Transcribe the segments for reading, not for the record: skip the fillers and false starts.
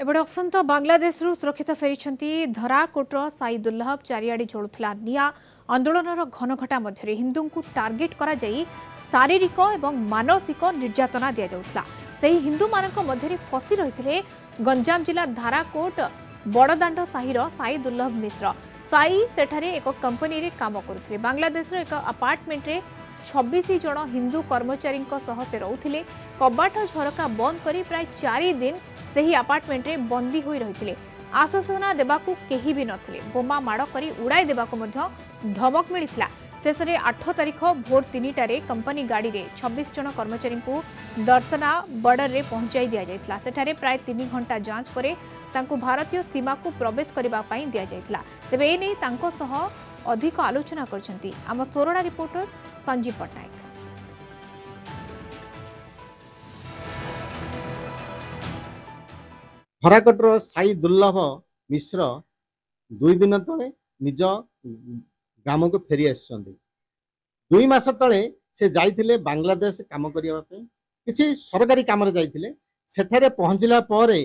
एपटे असंत बांग्लादेश सुरक्षित फेरी धराकोटर साई दुर्लभ चारिआडे जलुला निआ आंदोलन घनघटा मध्य हिंदू को टार्गेट करा शारीरिक और मानसिक निर्यातना दि जाउथला। सही हिंदू मानक मध्य फसी रही गंजाम जिला धाराकोट बड़दाण्ड साहिर साई दुर्लभ मिश्र। साई सेठारे एक कंपनी रे काम करुथिले। बांग्लादेश एक अपार्टमेंट रे 26 जन हिंदू कर्मचारी से रोते कबाट झरका बंद कर प्राय 4 दिन से ही अपार्टमेंट रे बंदी होई रहिथिले। आश्वासना देबाकू केही भी नथिले। बोमा माड़ करी उड़ाई देबाकू मध्य धमक मिलिथिला। शेष में 8 तारिख भोर 3टारे कंपनी गाड़ी रे 26 जन कर्मचारी को दर्शना बॉर्डर रे पहुंचाई दिया जायथिला। सेठारे प्राय 3 घंटा जांच पर तांको भारतीय सीमा को प्रवेश करबा पई दिया जायथिला। तेबे ए नै तांको सह अधिक आलोचना करछंती आम सोरडा रिपोर्टर संजीव पटनायक। धराकोटर साई दुर्लभ मिश्र 2 दिन तले निज ग्राम को फेरी आसछन्ती। 2 मास तले से जाइथिले बांग्लादेश काम करिया पे किछि सरकारी काम रे जाइथिले। सेठारे पहुंचला परे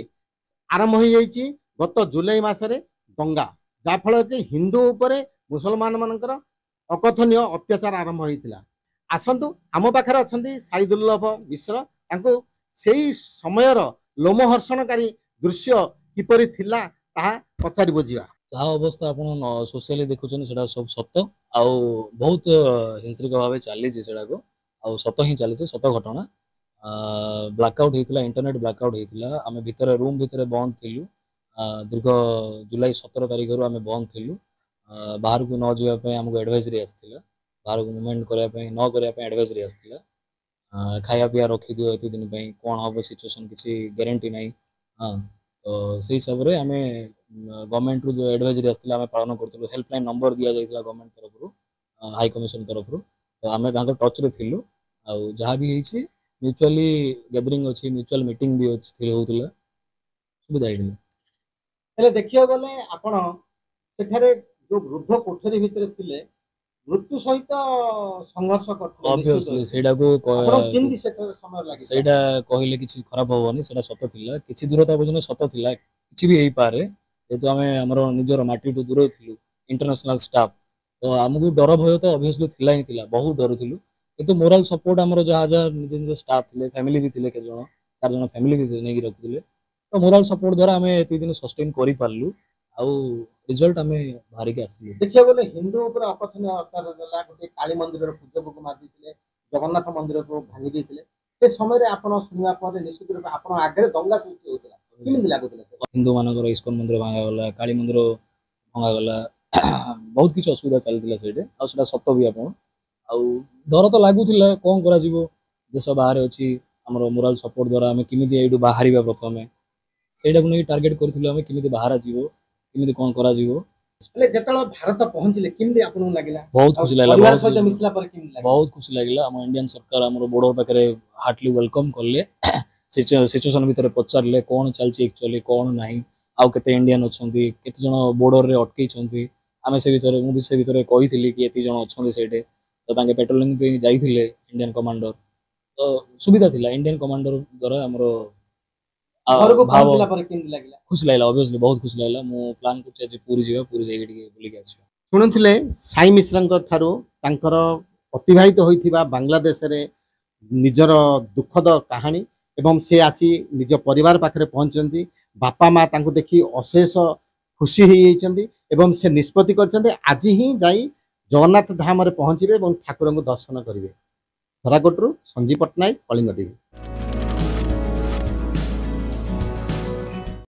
आरंभ हो जाइछि गत जुलाई मासरे दंगा, जा फल कि हिंदू उपरे मुसलमान मानकर अकथनीय अत्याचार आरंभ होइथिला। आसंतु आम पाखरे अछन्ती साई दुर्लभ मिश्र। तांको सेही समयर लोमहर्षणकारी दृश्य किपरि थिला ताहा पचारि बुझिबा। जहाँ अवस्था आपण सोशली देखुछन सेटा सब सत्य आउ बहुत हिंसक भाव चली को आउ सत ही चली सत घटना। ब्लैकआउट होता इंटरनेट ब्लैकआउट होता आम भितर रूम भितर बंद थिलु। दीर्घ जुलाई 17 तारिख रु आम बंद थिलु। बाहर को न जावाई आमको एडवाइजरी आसला। बाहर को मुवमेंट करने न करने एडवाइजरी आसला। खाया पिया रखी दियो एत दिन कौन हम सिचुएसन किसी गारंटी ना। हाँ तो से हिसाब से आम गवर्नमेंट रू जो एडवाइजरी आसला आम पालन करूँ। हेल्पलाइन नंबर दि जाता गवर्नमेंट तरफ हाई कमिशन तरफ। तो आम टच रे थिलु। आउ जहाँ भी होती म्यूचुअली गैदरिंग अच्छी म्यूचुअल मीटिंग भी होता सुविधा हेले देखियो गले आपण सेठारे जो वृद्ध कोठरी भितर थिले मृत्यु सहित संघर्ष करथले। ऑब्वियसली सेडा को आपण केंदी सेठारे समय लागि सेडा कहिले किछि खराब होबनी। सेडा सत थिला किछि दूरता पर्यंत सत थिला किछि भी हेई पारे। जेतु आमे हमरो निजर माटी टु दूर थिलु इंटरनेशनल स्टाफ तो हमकु डर भय तो ऑब्वियसली थिला ही थिला। बहुत डर थिलु किंतु मोरल सपोर्ट हमरो जहा जहा निज निज स्टाफ थिले फैमिली भी थिले के जण 4 जण फैमिली भी नेगी रखथिले। तो मोरल सपोर्ट द्वारा आमे एति दिन सस्टेन करि पारलु आउ रिजल्ट आमे भारी के आसिलु। देखियो बोले हिंदू ऊपर अकथनीय अत्याचार देला। गोटे काली मंदिर रो पूजक को मार दिथिले, जगन्नाथ मंदिर को भांगी दिथिले। से समय रे आपण सुनिया पर निश्चित रूप आपण आगे दंगा सृष्टि होतला। किमिन लागुतला हिंदू मानकर इस्कॉन मंदिर भांगा गला, काली मंदिर भांगा गला, बहुत किछ असुविधा चलतिला सेटे। आ सेटा सत्य भी आपण आउ डर तो लागुतिला कोन करा जीवो। देश बाहर अछि हमरो मोरल सपोर्ट द्वारा आमे किमिति एडु बाहरिबा प्रथमे सेटा को नै टारगेट करथिलो। आमे किमिति बाहर जीवो किमिति कोन करा जीवो। એટલે જેતળો ભારત પહોંચિલે કેમદી આપણને લાગિલા? बहुत खुशी लागला। परिवार सहित मिसला पर केमदी लागिला? बहुत खुशी लागला। हम इंडियन सरकार हमरो बॉर्डर पाखरे हार्टली वेलकम करले। सिचुएशन भितर पचारले कोन चलछि एक्चुअली कोन नाही आउ केते इंडियन अछंती केते जण बॉर्डर रे अटकी छंती। आमे से भितर मु भी से भितर कहिथिली कि एति जण अछंती सेटे। तो तांके पेट्रोलिंग पे जाइथिले इंडियन कमांडर। तो सुविधा थिला इंडियन कमांडर द्वारा हमरो घर को पहुंचला पर केमदी लागिला? खुशी लागला। ऑब्वियसली बहुत खुशी लागला। मु प्लान करछि आज पूरी जीवा पूरी जाई के बुली के आसी। सुनुथिले साई मिश्रंक थारु तांकर अतिबाहित होइथिबा बांग्लादेश रे निजर दुखद कहानी एवं से आसी निज परिवार पाखरे पहुंचंती। बापा माँ तांको देखि अशेष खुशी होई जाइछंती एवं से निष्पत्ति करछंती आज ही जाई जगन्नाथ धाम रे पहुंचीबे एवं ठाकुर को दर्शन करिवे। धराकोटरू संजीव पटनायक, कलिंग टीवी।